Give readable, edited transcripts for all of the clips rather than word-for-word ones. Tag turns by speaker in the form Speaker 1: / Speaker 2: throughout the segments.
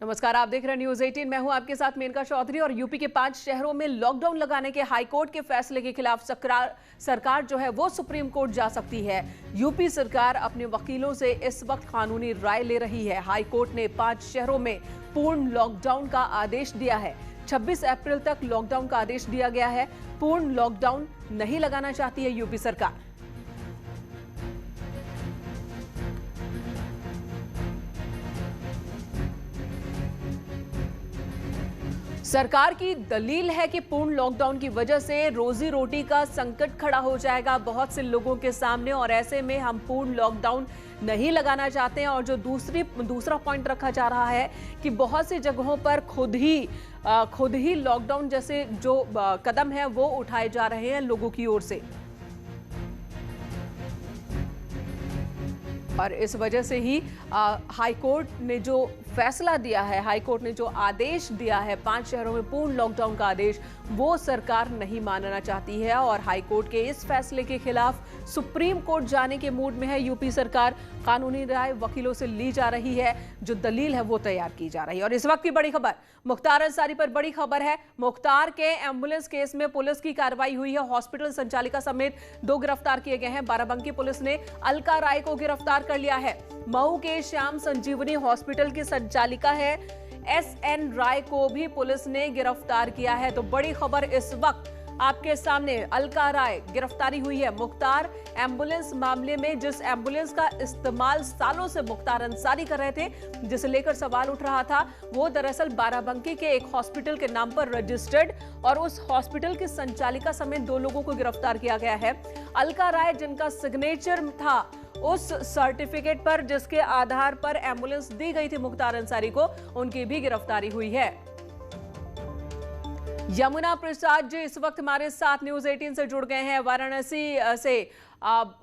Speaker 1: नमस्कार, आप देख रहे हैं न्यूज 18। मैं हूं आपके साथ मेनका चौधरी। और यूपी के 5 शहरों में लॉकडाउन लगाने के हाईकोर्ट के फैसले के खिलाफ सरकार जो है वो सुप्रीम कोर्ट जा सकती है। यूपी सरकार अपने वकीलों से इस वक्त कानूनी राय ले रही है। हाईकोर्ट ने 5 शहरों में पूर्ण लॉकडाउन का आदेश दिया है। 26 अप्रैल तक लॉकडाउन का आदेश दिया गया है। पूर्ण लॉकडाउन नहीं लगाना चाहती है यूपी सरकार। सरकार की दलील है कि पूर्ण लॉकडाउन की वजह से रोजी रोटी का संकट खड़ा हो जाएगा बहुत से लोगों के सामने, और ऐसे में हम पूर्ण लॉकडाउन नहीं लगाना चाहते हैं। और जो दूसरा पॉइंट रखा जा रहा है कि बहुत सी जगहों पर खुद ही लॉकडाउन जैसे जो कदम है वो उठाए जा रहे हैं लोगों की ओर से। और इस वजह से ही हाईकोर्ट ने जो फैसला दिया है, हाईकोर्ट ने जो आदेश दिया है 5 शहरों में पूर्ण लॉकडाउन का आदेश, वो सरकार नहीं मानना चाहती है। और हाईकोर्ट के इस फैसले के खिलाफ सुप्रीम कोर्ट जाने के मूड में है यूपी सरकार। कानूनी राय वकीलों से ली जा रही है, जो दलील है वो तैयार की जा रही है। और इस वक्त की बड़ी खबर मुख्तार अंसारी पर बड़ी खबर है। मुख्तार के एम्बुलेंस केस में पुलिस की कार्रवाई हुई है। हॉस्पिटल संचालिका समेत 2 गिरफ्तार किए गए हैं। बाराबंकी पुलिस ने अलका राय को गिरफ्तार कर लिया है। मऊ के श्याम संजीवनी हॉस्पिटल की संचालिका है SN राय को भी पुलिस ने गिरफ्तार किया है। तो बड़ी खबर इस वक्त आपके सामने, अलका राय गिरफ्तारी हुई है। मुख्तार एम्बुलेंस मामले में जिस एम्बुलेंस का इस्तेमाल सालों से मुख्तार अंसारी कर रहे थे, जिसे लेकर सवाल उठ रहा था, वो दरअसल बाराबंकी के एक हॉस्पिटल के नाम पर रजिस्टर्ड, और उस हॉस्पिटल की संचालिका समेत 2 लोगों को गिरफ्तार किया गया है। अलका राय, जिनका सिग्नेचर था उस सर्टिफिकेट पर जिसके आधार पर एम्बुलेंस दी गई थी मुख्तार अंसारी को, उनकी भी गिरफ्तारी हुई है। यमुना प्रसाद जी इस वक्त हमारे साथ न्यूज 18 से जुड़ गए हैं वाराणसी से।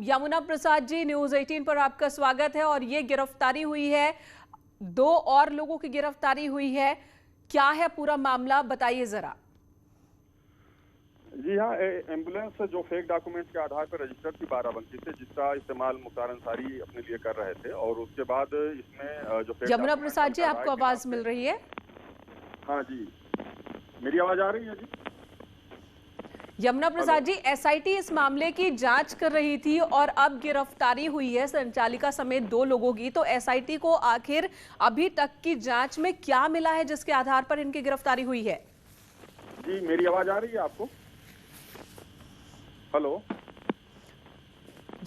Speaker 1: यमुना प्रसाद जी, न्यूज 18 पर आपका स्वागत है। और ये गिरफ्तारी हुई है, 2 और लोगों की गिरफ्तारी हुई है, क्या है पूरा मामला, बताइए जरा।
Speaker 2: जी हाँ, एम्बुलेंस जो फेक डॉक्यूमेंट्स के आधार पर रजिस्टर्ड थी बाराबंकी से, जिसका इस्तेमाल मुख्तार अंसारी अपने लिए कर रहे थे, और उसके बाद इसमें जो फेक
Speaker 1: यमुना प्रसाद जी, आपको आवाज मिल रही है?
Speaker 2: हाँ जी, मेरी आवाज आ रही है जी?
Speaker 1: यमुना प्रसाद जी, SIT इस मामले की जांच कर रही थी और अब गिरफ्तारी हुई है संचालिका समेत 2 लोगों की। तो SIT को आखिर अभी तक की जांच में क्या मिला है जिसके आधार पर इनकी गिरफ्तारी हुई है?
Speaker 2: जी, मेरी आवाज आ रही है आपको? हेलो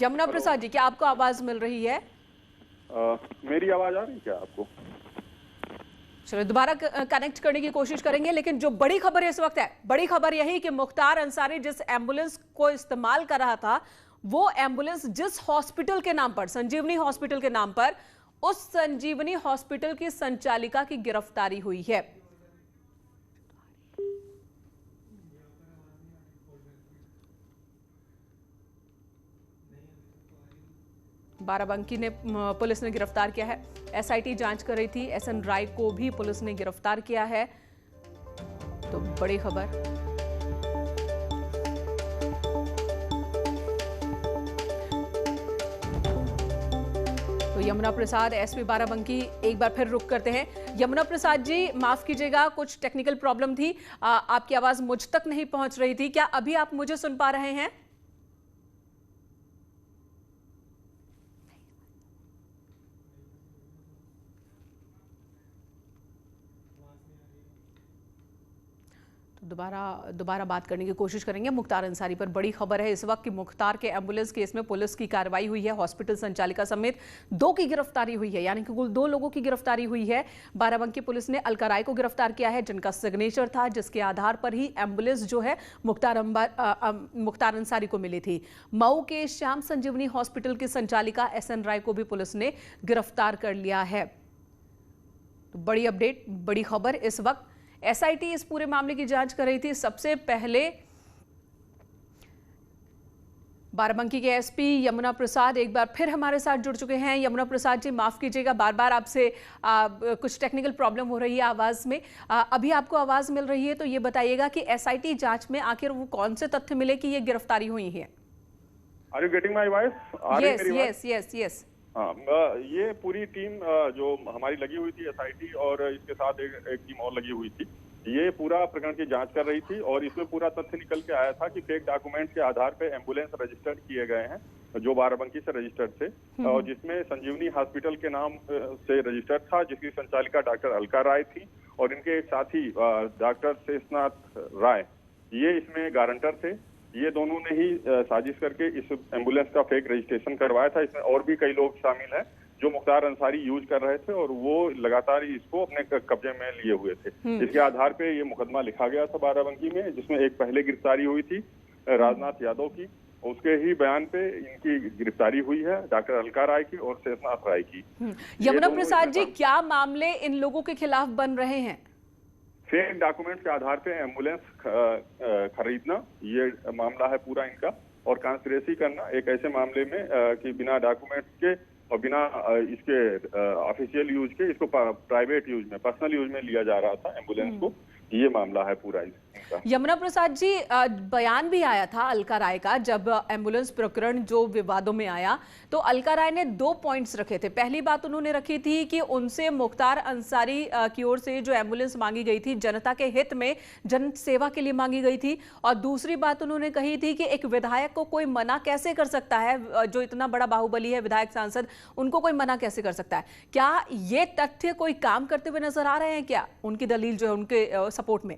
Speaker 1: यमुना प्रसाद जी, क्या आपको आवाज मिल रही है?
Speaker 2: मेरी आवाज आ रही है क्या आपको?
Speaker 1: चलो दोबारा कनेक्ट करने की कोशिश करेंगे। लेकिन जो बड़ी खबर इस वक्त है, बड़ी खबर यही कि मुख्तार अंसारी जिस एम्बुलेंस को इस्तेमाल कर रहा था, वो एम्बुलेंस जिस हॉस्पिटल के नाम पर, संजीवनी हॉस्पिटल के नाम पर, उस संजीवनी हॉस्पिटल की संचालिका की गिरफ्तारी हुई है। बाराबंकी ने पुलिस ने गिरफ्तार किया है। SIT जांच कर रही थी। SN राय को भी पुलिस ने गिरफ्तार किया है। तो बड़ी खबर। तो यमुना प्रसाद, SP बाराबंकी, एक बार फिर रुक करते हैं। यमुना प्रसाद जी, माफ कीजिएगा, कुछ टेक्निकल प्रॉब्लम थी, आपकी आवाज मुझ तक नहीं पहुंच रही थी। क्या अभी आप मुझे सुन पा रहे हैं? दोबारा बात करने की कोशिश करेंगे। मुख्तार अंसारी पर बड़ी खबर है इस वक्त कि मुख्तार के एम्बुलेंस केस में पुलिस की कार्रवाई हुई है। हॉस्पिटल संचालिका समेत 2 की गिरफ्तारी हुई है, यानी कि कुल 2 लोगों की गिरफ्तारी हुई है। बाराबंकी पुलिस ने अलका राय को गिरफ्तार किया है, जिनका सिग्नेचर था, जिसके आधार पर ही एम्बुलेंस जो है मुख्तार अंसारी को मिली थी। मऊ के श्याम संजीवनी हॉस्पिटल की संचालिका SN राय को भी पुलिस ने गिरफ्तार कर लिया है। तो बड़ी अपडेट, बड़ी खबर इस वक्त। SIT इस पूरे मामले की जांच कर रही थी। सबसे पहले बाराबंकी के SP यमुना प्रसाद एक बार फिर हमारे साथ जुड़ चुके हैं। यमुना प्रसाद जी, माफ कीजिएगा, बार बार आपसे कुछ टेक्निकल प्रॉब्लम हो रही है आवाज में। अभी आपको आवाज मिल रही है तो ये बताइएगा कि SIT जांच में आखिर वो कौन से तथ्य मिले कि ये गिरफ्तारी हुई है?
Speaker 2: Are you getting my voice?
Speaker 1: Yes.
Speaker 2: हाँ, ये पूरी टीम जो हमारी लगी हुई थी एसआईटी और इसके साथ एक टीम और लगी हुई थी, ये पूरा प्रकरण की जांच कर रही थी और इसमें पूरा तथ्य निकल के आया था कि फेक डॉक्यूमेंट के आधार पे एम्बुलेंस रजिस्टर्ड किए गए हैं जो बाराबंकी से रजिस्टर्ड थे और जिसमें संजीवनी हॉस्पिटल के नाम से रजिस्टर्ड था, जिसकी संचालिका डॉक्टर अलका राय थी और इनके एक साथी डॉक्टर शेषनाथ राय ये इसमें गारंटर थे। ये दोनों ने ही साजिश करके इस एम्बुलेंस का फेक रजिस्ट्रेशन करवाया था। इसमें और भी कई लोग शामिल हैं जो मुख्तार अंसारी यूज कर रहे थे और वो लगातार इसको अपने कब्जे में लिए हुए थे। इसके आधार पे ये मुकदमा लिखा गया था बाराबंकी में, जिसमें एक पहले गिरफ्तारी हुई थी राजनाथ यादव की, उसके ही बयान पे इनकी गिरफ्तारी हुई है डॉक्टर अलका राय की और शेषनाथ राय की।
Speaker 1: यमुना प्रसाद जी, क्या मामले इन लोगों के खिलाफ बन रहे हैं?
Speaker 2: फेक डॉक्यूमेंट के आधार पे एम्बुलेंस खरीदना ये मामला है पूरा इनका, और कांस्पिरेसी करना एक ऐसे मामले में कि बिना डॉक्यूमेंट के और बिना इसके ऑफिशियल यूज के इसको प्राइवेट यूज में, पर्सनल यूज में लिया जा रहा था एम्बुलेंस को। ये मामला है पूरा इनका।
Speaker 1: यमुना प्रसाद जी, बयान भी आया था अलका राय का जब एम्बुलेंस प्रकरण जो विवादों में आया, तो अलका राय ने 2 पॉइंट्स रखे थे। पहली बात उन्होंने रखी थी कि उनसे मुख्तार अंसारी की ओर से जो एम्बुलेंस मांगी गई थी जनता के हित में, जन सेवा के लिए मांगी गई थी। और दूसरी बात उन्होंने कही थी कि एक विधायक को कोई मना कैसे कर सकता है, जो इतना बड़ा बाहुबली है विधायक सांसद, उनको कोई मना कैसे कर सकता है? क्या ये तथ्य कोई काम करते हुए नजर आ रहे हैं क्या, उनकी दलील जो है उनके सपोर्ट में?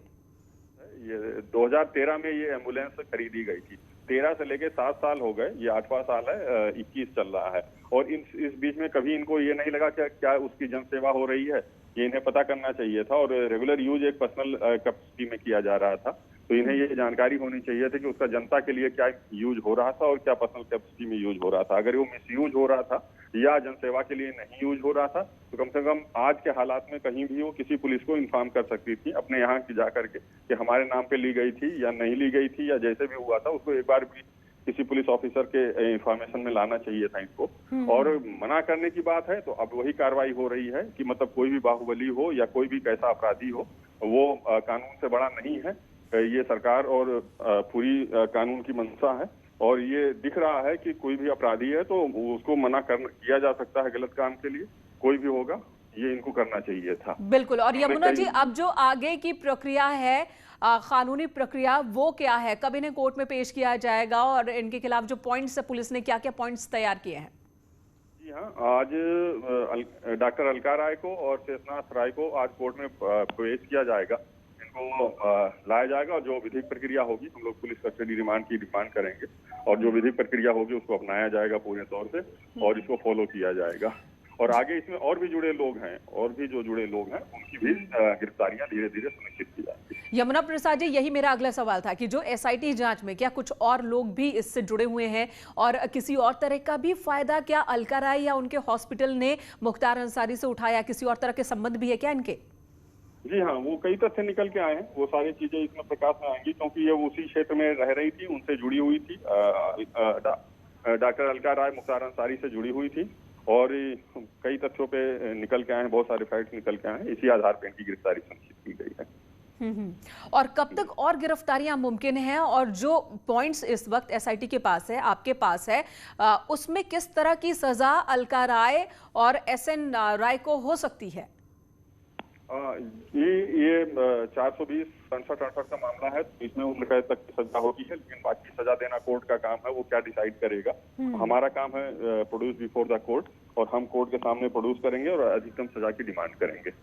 Speaker 2: ये 2013 में ये एम्बुलेंस खरीदी गई थी, 13 से लेके 7 साल हो गए, ये 8वां साल है, 21 चल रहा है। और इस बीच में कभी इनको ये नहीं लगा कि क्या उसकी जनसेवा हो रही है, ये इन्हें पता करना चाहिए था। और रेगुलर यूज एक पर्सनल कैपेसिटी में किया जा रहा था, तो इन्हें ये जानकारी होनी चाहिए थी कि उसका जनता के लिए क्या यूज हो रहा था और क्या पर्सनल कैपेसिटी में यूज हो रहा था। अगर वो मिसयूज हो रहा था या जनसेवा के लिए नहीं यूज हो रहा था, तो कम से कम आज के हालात में कहीं भी वो किसी पुलिस को इन्फॉर्म कर सकती थी अपने यहाँ की जाकर के कि हमारे नाम पे ली गई थी या नहीं ली गई थी, या जैसे भी हुआ था उसको एक बार भी किसी पुलिस ऑफिसर के इंफॉर्मेशन में लाना चाहिए था इनको। और मना करने की बात है तो अब वही कार्रवाई हो रही है कि मतलब कोई भी बाहुबली हो या कोई भी कैसा अपराधी हो, वो कानून से बड़ा नहीं है। ये सरकार और पूरी कानून की मंशा है, और ये दिख रहा है कि कोई भी अपराधी है तो उसको मना किया जा सकता है गलत काम के लिए, कोई भी होगा, ये इनको करना चाहिए था।
Speaker 1: बिल्कुल। और यमुना जी, अब जो आगे की प्रक्रिया है, कानूनी प्रक्रिया, वो क्या है? कब इन्हें कोर्ट में पेश किया जाएगा और इनके खिलाफ जो पॉइंट्स है, पुलिस ने क्या क्या पॉइंट्स तैयार किए हैं?
Speaker 2: जी हाँ, आज डॉक्टर अलका राय को और शेषनाथ राय को आज कोर्ट में पेश किया जाएगा, इनको लाया जाएगा और जो विधिक प्रक्रिया होगी, हम लोग पुलिस कस्टडी रिमांड की डिमांड करेंगे और जो विधिक प्रक्रिया होगी उसको अपनाया जाएगा पूरे तौर से और इसको फॉलो किया जाएगा। और आगे इसमें और भी जुड़े लोग हैं, और भी जो जुड़े लोग हैं उनकी भी गिरफ्तारियां धीरे धीरे सुनिश्चित की जाएंगी।
Speaker 1: यमुना प्रसाद जी, यही मेरा अगला सवाल था कि जो एसआईटी जांच में क्या कुछ और लोग भी इससे जुड़े हुए हैं और किसी और तरह का भी फायदा क्या अलका राय या उनके हॉस्पिटल ने मुख्तार अंसारी से उठाया? किसी और तरह के संबंध भी है क्या इनके?
Speaker 2: जी हाँ, वो कई तथ्य निकल के आए हैं, वो सारी चीजें इसमें प्रकाश में आएंगी क्योंकि ये उसी क्षेत्र में रह रही थी, उनसे जुड़ी हुई थी। डॉक्टर अलका राय मुख्तार अंसारी से जुड़ी हुई थी और कई तथ्यों पे निकल के आए हैं, बहुत सारे फैक्ट निकल के आए हैं, इसी आधार पर इनकी गिरफ्तारी सुनिश्चित की गई है।
Speaker 1: और कब तक और गिरफ्तारियां मुमकिन हैं? और जो पॉइंट्स इस वक्त एसआईटी के पास है, आपके पास है, उसमें किस तरह की सजा अलका राय और एसएन राय को हो सकती है?
Speaker 2: ये 420 67 का मामला है, तो इसमें उम्र कैद तक की सजा होगी है, लेकिन बाकी सजा देना कोर्ट का काम है, वो क्या डिसाइड करेगा। हमारा काम है प्रोड्यूस बिफोर द कोर्ट, और हम कोर्ट के सामने प्रोड्यूस करेंगे और अधिकतम सजा की डिमांड करेंगे।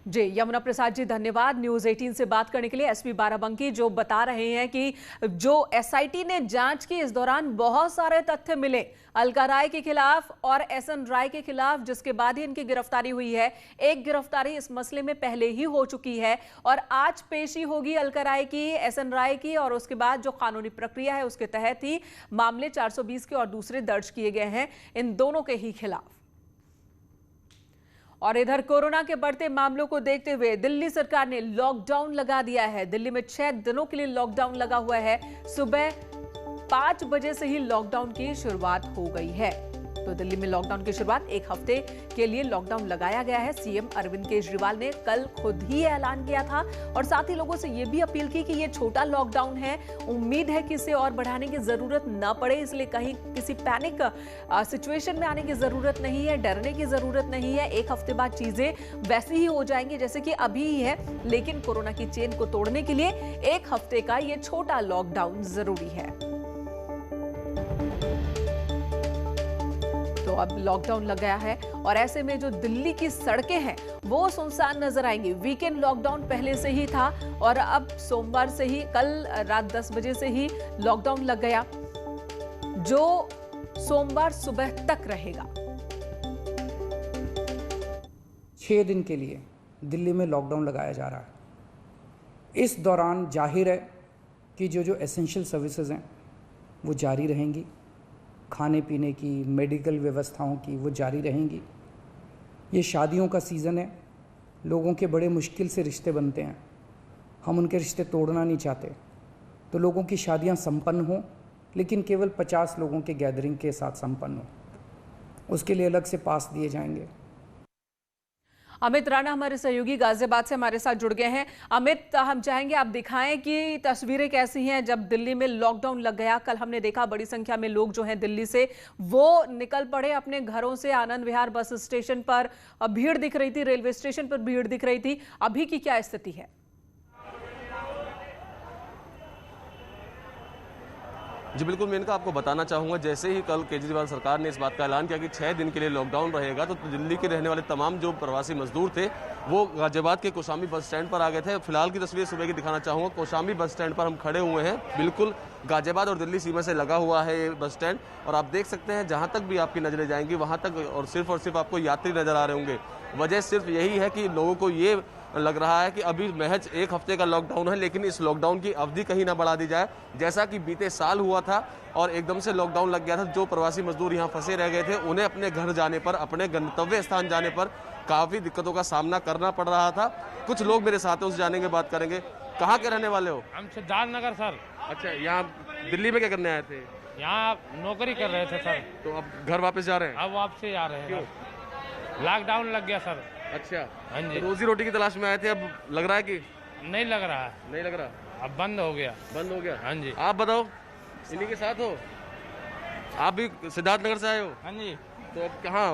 Speaker 1: जी, यमुना प्रसाद जी, धन्यवाद न्यूज़ 18 से बात करने के लिए। एसपी बाराबंकी जो बता रहे हैं कि जो एसआईटी ने जांच की, इस दौरान बहुत सारे तथ्य मिले अलका राय के खिलाफ और एसएन राय के खिलाफ, जिसके बाद ही इनकी गिरफ्तारी हुई है। एक गिरफ्तारी इस मसले में पहले ही हो चुकी है और आज पेशी होगी अलका राय की, एसएन राय की, और उसके बाद जो कानूनी प्रक्रिया है उसके तहत ही मामले 420 के और दूसरे दर्ज किए गए हैं इन दोनों के ही खिलाफ। और इधर कोरोना के बढ़ते मामलों को देखते हुए दिल्ली सरकार ने लॉकडाउन लगा दिया है। दिल्ली में 6 दिनों के लिए लॉकडाउन लगा हुआ है। सुबह 5 बजे से ही लॉकडाउन की शुरुआत हो गई है। तो दिल्ली में लॉकडाउन की शुरुआत 1 हफ्ते के लिए लॉकडाउन लगाया गया है। सीएम अरविंद केजरीवाल ने कल खुद ही ऐलान किया था और साथ ही लोगों से यह भी अपील की कि ये छोटा लॉकडाउन है, उम्मीद है कि इसे और बढ़ाने की जरूरत न पड़े, इसलिए कहीं किसी पैनिक सिचुएशन में आने की जरूरत नहीं है, डरने की जरूरत नहीं है। 1 हफ्ते बाद चीजें वैसी ही हो जाएंगी जैसे कि अभी ही है, लेकिन कोरोना की चेन को तोड़ने के लिए 1 हफ्ते का ये छोटा लॉकडाउन जरूरी है। तो अब लॉकडाउन लग गया है और ऐसे में जो दिल्ली की सड़कें हैं वो सुनसान नजर आएंगी। वीकेंड लॉकडाउन पहले से ही था और अब सोमवार से ही, कल रात 10 बजे से ही लॉकडाउन लग गया, जो सोमवार सुबह तक रहेगा।
Speaker 3: 6 दिन के लिए दिल्ली में लॉकडाउन लगाया जा रहा है। इस दौरान जाहिर है कि जो एसेंशियल सर्विसेज हैं वो जारी रहेंगी, खाने पीने की, मेडिकल व्यवस्थाओं की वो जारी रहेंगी। ये शादियों का सीज़न है, लोगों के बड़े मुश्किल से रिश्ते बनते हैं, हम उनके रिश्ते तोड़ना नहीं चाहते। तो लोगों की शादियां संपन्न हों, लेकिन केवल 50 लोगों के गैदरिंग के साथ संपन्न हो, उसके लिए अलग से पास दिए जाएंगे।
Speaker 1: अमित राणा हमारे सहयोगी गाजियाबाद से हमारे साथ जुड़ गए हैं। अमित, हम चाहेंगे आप दिखाएं कि तस्वीरें कैसी हैं जब दिल्ली में लॉकडाउन लग गया। कल हमने देखा बड़ी संख्या में लोग जो हैं दिल्ली से वो निकल पड़े अपने घरों से। आनंद विहार बस स्टेशन पर भीड़ दिख रही थी, रेलवे स्टेशन पर भीड़ दिख रही थी। अभी की क्या स्थिति है?
Speaker 4: जी बिल्कुल, मैं इनका आपको बताना चाहूँगा, जैसे ही कल केजरीवाल सरकार ने इस बात का ऐलान किया कि 6 दिन के लिए लॉकडाउन रहेगा, तो दिल्ली के रहने वाले तमाम जो प्रवासी मजदूर थे वो गाजियाबाद के कौशाम्बी बस स्टैंड पर आ गए थे। फिलहाल की तस्वीर सुबह की दिखाना चाहूँगा। कौशाम्बी बस स्टैंड पर हम खड़े हुए हैं, बिल्कुल गाजियाबाद और दिल्ली सीमा से लगा हुआ है ये बस स्टैंड, और आप देख सकते हैं जहाँ तक भी आपकी नजरें जाएंगी वहाँ तक और सिर्फ आपको यात्री नजर आ रहे होंगे। वजह सिर्फ यही है कि लोगों को ये लग रहा है कि अभी महज 1 हफ्ते का लॉकडाउन है, लेकिन इस लॉकडाउन की अवधि कहीं ना बढ़ा दी जाए, जैसा कि बीते साल हुआ था और एकदम से लॉकडाउन लग गया था। जो प्रवासी मजदूर यहाँ फंसे रह गए थे उन्हें अपने घर जाने पर, अपने गंतव्य स्थान जाने पर काफ़ी दिक्कतों का सामना करना पड़ रहा था। कुछ लोग मेरे साथ हैं, उनसे जानेंगे, बात करेंगे। कहाँ के रहने वाले हो?
Speaker 5: हम सिद्धार्थ नगर सर।
Speaker 4: अच्छा, यहाँ दिल्ली में क्या करने आए थे?
Speaker 5: यहाँ नौकरी कर रहे थे सर।
Speaker 4: तो अब घर वापस जा रहे हैं?
Speaker 5: अब वापसी आ रहे हैं। लॉकडाउन लग गया सर।
Speaker 4: अच्छा,
Speaker 5: हाँ जी।
Speaker 4: तो रोजी रोटी की तलाश में आए थे, अब लग रहा है कि
Speaker 5: नहीं लग रहा है?
Speaker 4: नहीं लग रहा,
Speaker 5: अब बंद हो गया।
Speaker 4: बंद हो गया।
Speaker 5: हाँ जी।
Speaker 4: आप बताओ, इन्हीं के साथ हो? आप भी सिद्धार्थ नगर से आए हो?
Speaker 6: हाँ जी।
Speaker 4: तो अब कहाँ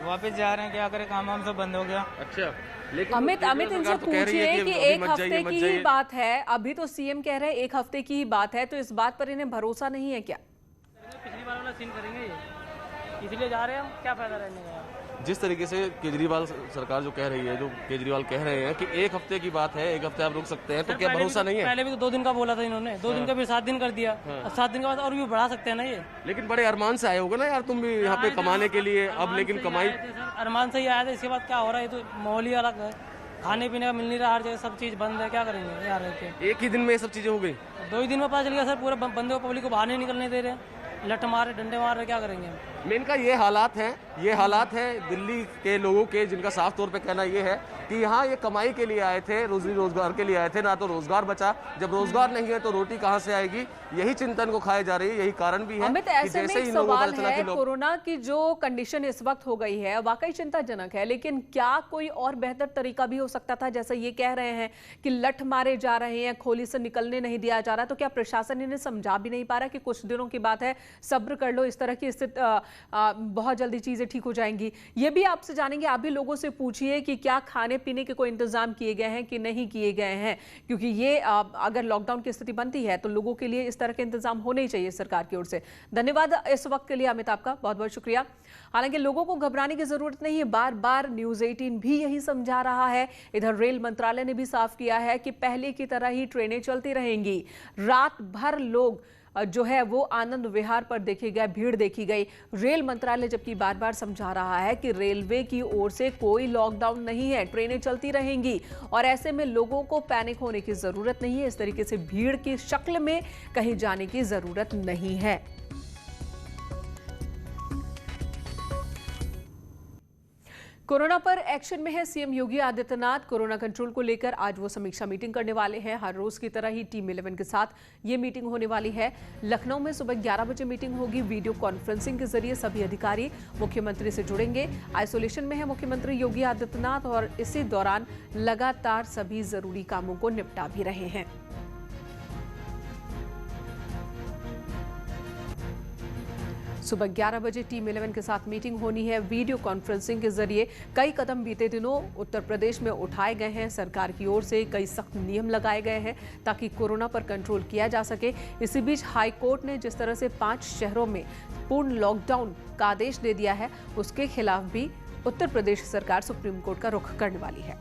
Speaker 6: वापस जा रहे हैं, क्या करें, काम वाम सब बंद हो गया।
Speaker 4: अच्छा, लेकिन
Speaker 1: अमित इनसे पूछिए कि 1 हफ्ते की ही बात है, अभी तो सीएम कह रहे हैं 1 हफ्ते की ही बात है, तो इस बात पर इन्हें भरोसा नहीं है क्या?
Speaker 6: पिछली बार वाला सीन करेंगे ये, इसलिए जा रहे हैं हम, क्या फायदा रहने का।
Speaker 4: जिस तरीके से केजरीवाल सरकार जो कह रही है, जो केजरीवाल कह रहे हैं कि 1 हफ्ते की बात है, 1 हफ्ते आप रुक सकते हैं, तो क्या भरोसा नहीं है?
Speaker 6: पहले भी तो 2 दिन का बोला था इन्होंने, 2 दिन का फिर 7 दिन कर दिया। 7 दिन के बाद और भी बढ़ा सकते हैं ना ये।
Speaker 4: लेकिन बड़े अरमान से आए होगे ना यार तुम भी यहाँ पे कमाने के लिए, अब लेकिन कमाई
Speaker 6: अरमान से ही आया था, इसके बाद क्या हो रहा है, तो माहौल ही अलग है, खाने पीने का मिल नहीं रहा, हर जगह सब चीज बंद है, क्या करेंगे यार रह के।
Speaker 4: एक ही दिन में ये सब चीजें हो गई?
Speaker 6: 2 ही दिन में पता चल गया सर, पूरे बंदे को, पब्लिक को बाहर नहीं निकलने दे रहे, लठ मारे, डंडे मार रहे, क्या करेंगे हम।
Speaker 4: मेन का ये हालात हैं दिल्ली के लोगों के, जिनका साफ तौर पे कहना ये है कि यहाँ ये कमाई के लिए आए थे, रोजगार के लिए आए थे, ना तो रोजगार बचा, जब रोजगार नहीं है तो रोटी कहाँ से आएगी, यही चिंतन को खाई जा रही है, यही कारण भी है।
Speaker 1: अमित, ऐसे में एक सवाल है, कोरोना की जो कंडीशन इस वक्त हो गई है वाकई चिंताजनक है, लेकिन क्या कोई और बेहतर तरीका भी हो सकता था? जैसा ये कह रहे हैं कि लठ मारे जा रहे हैं, खोली से निकलने नहीं दिया जा रहा, तो क्या प्रशासन इन्हें समझा भी नहीं पा रहा कि कुछ दिनों की बात है, सब्र कर लो, इस तरह की स्थिति बहुत जल्दी चीजें ठीक हो जाएंगी? ये भी आपसे जानेंगे, आप भी लोगों से पूछिए कि क्या खाने पीने के कोई इंतजाम किए गए हैं कि नहीं किए गए हैं, क्योंकि ये अगर लॉकडाउन की स्थिति बनती है तो लोगों के लिए इस तरह के इंतजाम होने ही चाहिए सरकार की ओर से। धन्यवाद इस वक्त के लिए अमित, आपका बहुत बहुत शुक्रिया। हालांकि लोगों को घबराने की जरूरत नहीं है, बार बार न्यूज़ 18 भी यही समझा रहा है। इधर रेल मंत्रालय ने भी साफ किया है कि पहले की तरह ही ट्रेनें चलती रहेंगी, रात भर लोग जो है वो आनंद विहार पर देखे गए, भीड़ देखी गई। रेल मंत्रालय जबकि बार बार समझा रहा है कि रेलवे की ओर से कोई लॉकडाउन नहीं है, ट्रेनें चलती रहेंगी और ऐसे में लोगों को पैनिक होने की जरूरत नहीं है, इस तरीके से भीड़ की शक्ल में कहीं जाने की जरूरत नहीं है। कोरोना पर एक्शन में है CM Yogi Adityanath. Corona control को लेकर आज वो समीक्षा मीटिंग करने वाले हैं। हर रोज की तरह ही टीम 11 के साथ ये मीटिंग होने वाली है। लखनऊ में सुबह 11 बजे मीटिंग होगी। वीडियो कॉन्फ्रेंसिंग के जरिए सभी अधिकारी मुख्यमंत्री से जुड़ेंगे। आइसोलेशन में है मुख्यमंत्री योगी आदित्यनाथ और इसी दौरान लगातार सभी जरूरी कामों को निपटा भी रहे हैं। सुबह 11 बजे टीम 11 के साथ मीटिंग होनी है। वीडियो कॉन्फ्रेंसिंग के जरिए कई कदम बीते दिनों उत्तर प्रदेश में उठाए गए हैं। सरकार की ओर से कई सख्त नियम लगाए गए हैं ताकि कोरोना पर कंट्रोल किया जा सके। इसी बीच हाई कोर्ट ने जिस तरह से 5 शहरों में पूर्ण लॉकडाउन का आदेश दे दिया है, उसके खिलाफ भी उत्तर प्रदेश सरकार सुप्रीम कोर्ट का रुख करने वाली है।